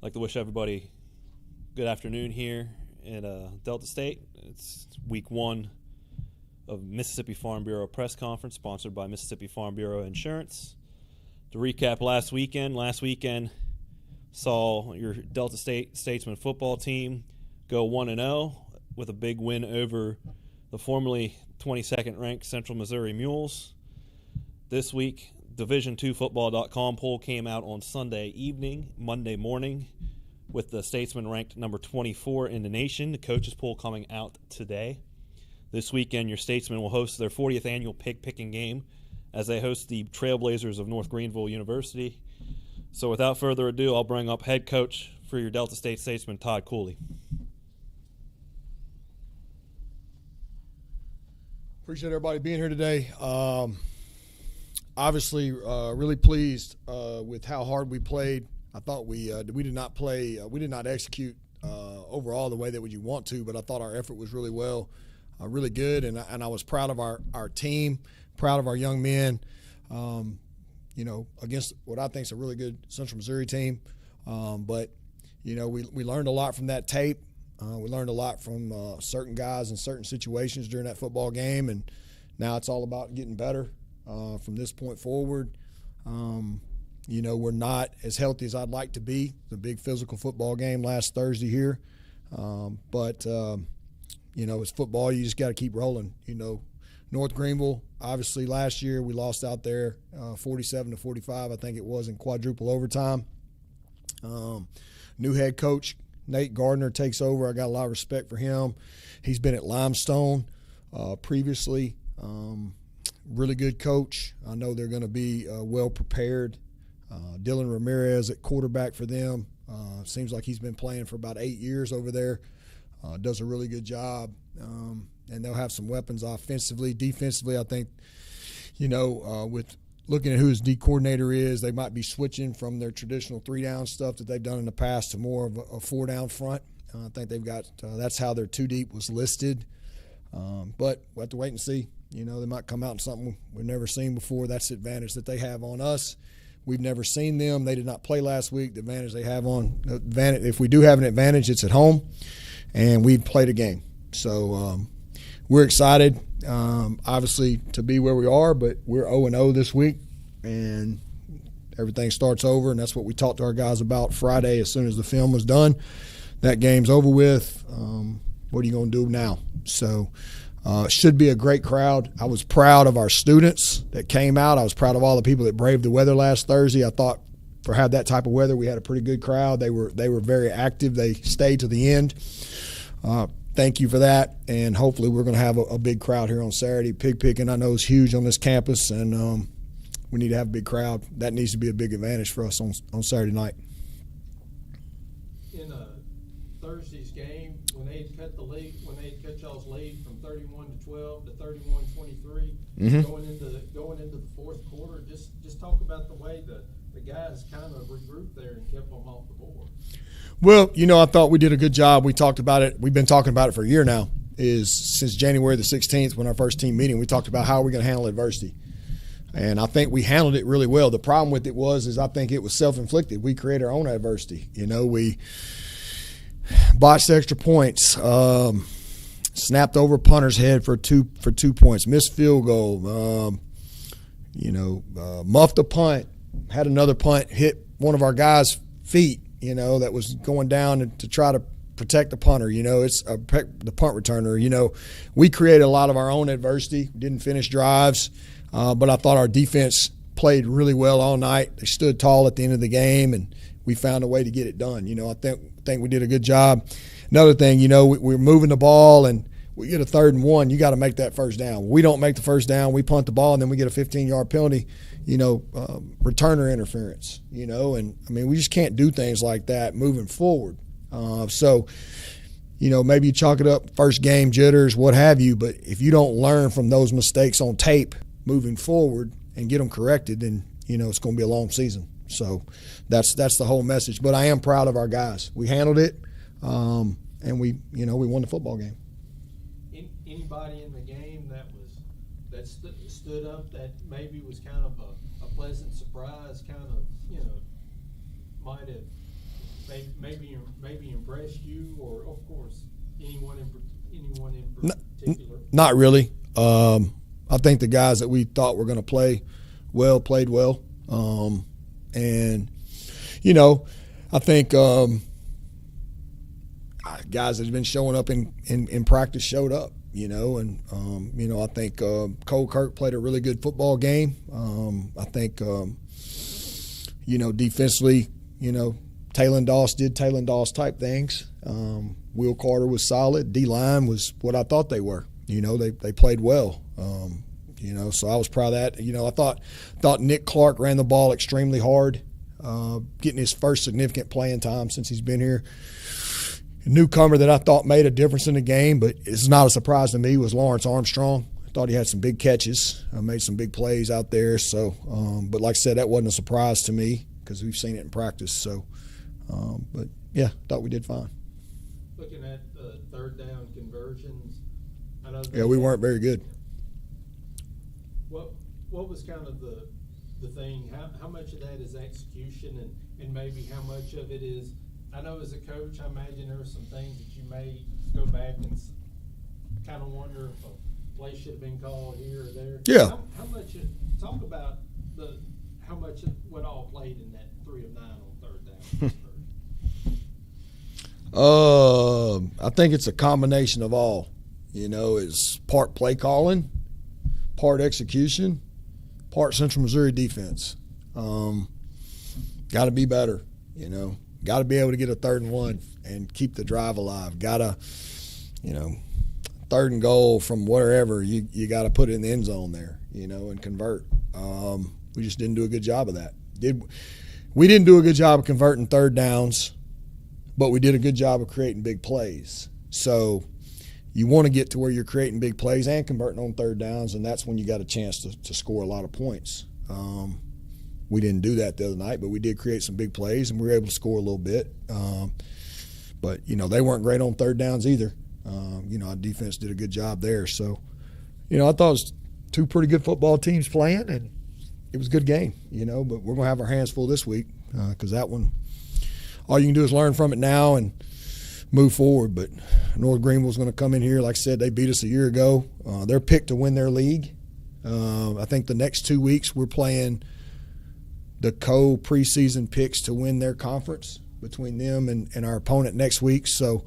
I'd like to wish everybody good afternoon here at Delta State. It's week one of Mississippi Farm Bureau press conference sponsored by Mississippi Farm Bureau Insurance. To recap last weekend saw your Delta State Statesman football team go 1-0 with a big win over the formerly 22nd ranked Central Missouri Mules. This week, Division2Football.com poll came out on Monday morning, with the Statesman ranked number 24 in the nation. The coaches poll coming out today. This weekend, your Statesmen will host their 40th annual pig-picking game as they host the Trailblazers of North Greenville University. So without further ado, I'll bring up head coach for your Delta State Statesman, Todd Cooley. Appreciate everybody being here today. Obviously, really pleased with how hard we played. I thought we did not execute overall the way that you want to, but I thought our effort was really good, and I was proud of our team, proud of our young men. Against what I think is a really good Central Missouri team, but we learned a lot from that tape. We learned a lot from certain guys in certain situations during that football game, and now it's all about getting better from this point forward. We're not as healthy as I'd like to be. The big physical football game last Thursday here, but it's football. You just got to keep rolling. North Greenville, obviously last year we lost out there 47-45, I think it was, in quadruple overtime. New head coach Nate Gardner takes over. I got a lot of respect for him. He's been at Limestone previously. Really good coach. I know they're going to be well prepared. Dylan Ramirez at quarterback for them. Seems like he's been playing for about 8 years over there. Does a really good job. And they'll have some weapons offensively. Defensively, I think, with looking at who his D coordinator is, they might be switching from their traditional 3-down stuff that they've done in the past to more of a 4-down front. I think they've got that's how their 2-deep was listed. But we'll have to wait and see. They might come out in something we've never seen before. That's the advantage that they have on us. We've never seen them. They did not play last week. The advantage they have if we do have an advantage, it's at home, and we've played a game. So we're excited, obviously, to be where we are, but we're 0-0 this week, and everything starts over, and that's what we talked to our guys about Friday as soon as the film was done. That game's over with. What are you going to do now? So should be a great crowd. I was proud of our students that came out. I was proud of all the people that braved the weather last Thursday. I thought for have that type of weather, we had a pretty good crowd. They were very active. They stayed to the end. Thank you for that, and hopefully we're going to have a big crowd here on Saturday. Pig picking, I know, is huge on this campus, and we need to have a big crowd. That needs to be a big advantage for us on Saturday night. In Thursday's game, when they had cut y'all's lead from 31-12 to 31-23, going into the fourth quarter, just talk about the way the guys kind of regrouped there and kept them off the board. Well, I thought we did a good job. We talked about it. We've been talking about it for a year now. Since January the 16th, when our first team meeting, we talked about how we're going to handle adversity. And I think we handled it really well. The problem with it is I think it was self-inflicted. We created our own adversity. We botched extra points, snapped over a punter's head for 2 points, missed field goal, muffed a punt, had another punt hit one of our guys' feet, that was going down to try to protect the punter. It's the punt returner. We created a lot of our own adversity, didn't finish drives, but I thought our defense played really well all night. They stood tall at the end of the game, and we found a way to get it done. I think we did a good job. Another thing, we're moving the ball, and we get a 3rd and 1. You got to make that first down. We don't make the first down. We punt the ball, and then we get a 15-yard penalty. Returner interference, and we just can't do things like that moving forward. So maybe you chalk it up, first game jitters, what have you, but if you don't learn from those mistakes on tape moving forward and get them corrected, then, it's going to be a long season. So that's the whole message. But I am proud of our guys. We handled it, and we won the football game. Anybody in the game that stood up that maybe was kind of a pleasant surprise, kind of, might have maybe impressed you, or of course anyone in particular? Not really. I think the guys that we thought were going to play well played well, and I think guys that have been showing up in practice showed up. And I think Cole Kirk played a really good football game. I think defensively, Taylon Doss did Taylon Doss type things. Will Carter was solid. D-line was what I thought they were. They played well. So I was proud of that. I thought Nick Clark ran the ball extremely hard, getting his first significant playing time since he's been here. A newcomer that I thought made a difference in the game, but it's not a surprise to me, was Lawrence Armstrong. I thought he had some big catches, made some big plays out there. So, but like I said, that wasn't a surprise to me because we've seen it in practice. So, but yeah, thought we did fine. Looking at third down conversions, I know. Yeah, we weren't very good. What was kind of the thing? How much of that is execution, and maybe how much of it is? I know as a coach, I imagine there are some things that you may go back and kind of wonder if a play should have been called here or there. Yeah. How much? Talk about how much what all played in that 3 of 9 on third down. I think it's a combination of all. It's part play calling, part execution, part Central Missouri defense. Got to be better. Got to be able to get a 3rd and 1 and keep the drive alive. Got to, 3rd and goal from wherever, you got to put it in the end zone there, and convert. We just didn't do a good job of that. We didn't do a good job of converting 3rd downs, but we did a good job of creating big plays. So you want to get to where you're creating big plays and converting on 3rd downs, and that's when you got a chance to score a lot of points. We didn't do that the other night, but we did create some big plays, and we were able to score a little bit. But, they weren't great on 3rd downs either. Our defense did a good job there. So, I thought it was 2 pretty good football teams playing, and it was a good game, But we're going to have our hands full this week because that one, all you can do is learn from it now and move forward. But North Greenville's going to come in here. Like I said, they beat us a year ago. They're picked to win their league. I think the next 2 weeks we're playing the preseason picks to win their conference between them and our opponent next week. So,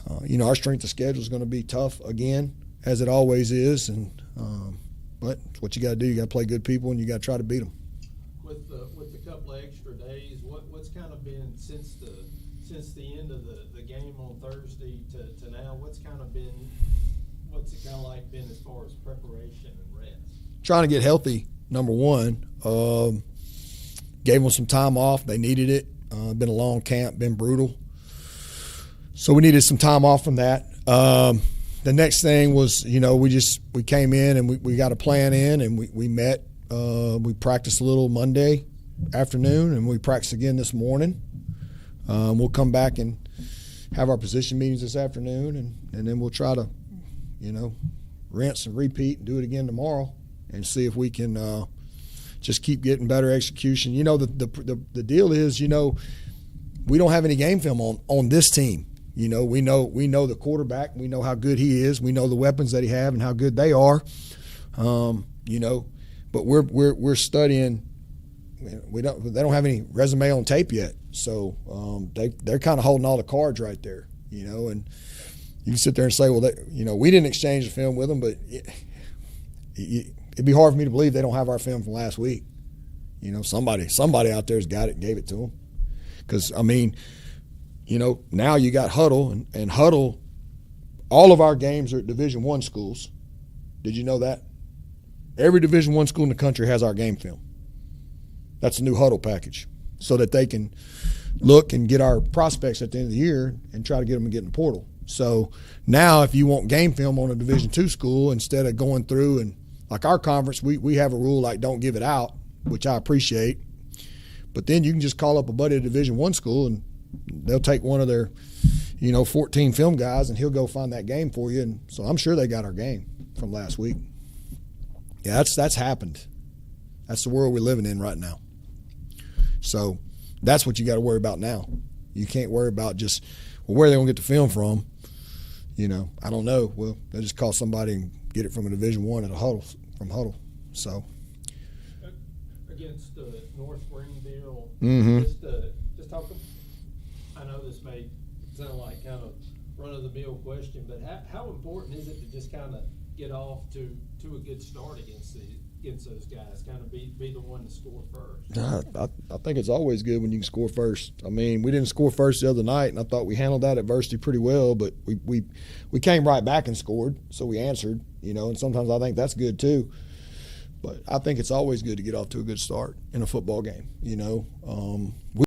our strength of schedule is going to be tough again, as it always is. But it's what you got to do. You got to play good people, and you got to try to beat them. With the couple of extra days, what's kind of been since the end of the game on Thursday to now? What's it kind of like been as far as preparation and rest? Trying to get healthy, number one. Gave them some time off. They needed it. Been a long camp, been brutal. So we needed some time off from that. The next thing was, we came in and we got a plan in, and we met. We practiced a little Monday afternoon, and we practiced again this morning. We'll come back and have our position meetings this afternoon, and then we'll try to, rinse and repeat and do it again tomorrow and see if we can just keep getting better execution. The deal is, we don't have any game film on this team. We know the quarterback. We know how good he is. We know the weapons that he have and how good they are. But we're studying. They don't have any resume on tape yet, so they're kind of holding all the cards right there. And you can sit there and say, well, we didn't exchange the film with them, but it'd be hard for me to believe they don't have our film from last week. Somebody out there's got it and gave it to them. Because, now you got Huddle, and Huddle, all of our games are at Division I schools. Did you know that? Every Division I school in the country has our game film. That's a new Huddle package so that they can look and get our prospects at the end of the year and try to get them to get in the portal. So now if you want game film on a Division II school, instead of going through and like our conference, we have a rule like don't give it out, which I appreciate. But then you can just call up a buddy at a Division I school and they'll take one of their, 14 film guys and he'll go find that game for you. And so I'm sure they got our game from last week. Yeah, that's happened. That's the world we're living in right now. So that's what you got to worry about now. You can't worry about just, well, where are they going to get the film from? You know, I don't know. Well, they'll just call somebody and get it from a Division I at a huddle, from huddle. So. Against North Greenville, Mm-hmm. just talk. I know this may sound like kind of run-of-the-mill question, but how important is it to just kind of get off to a good start against those guys? Kind of be the one to score first. I think it's always good when you can score first. I mean, we didn't score first the other night, and I thought we handled that adversity pretty well. But we came right back and scored, so we answered. You know, and sometimes I think that's good too. But I think it's always good to get off to a good start in a football game. You know,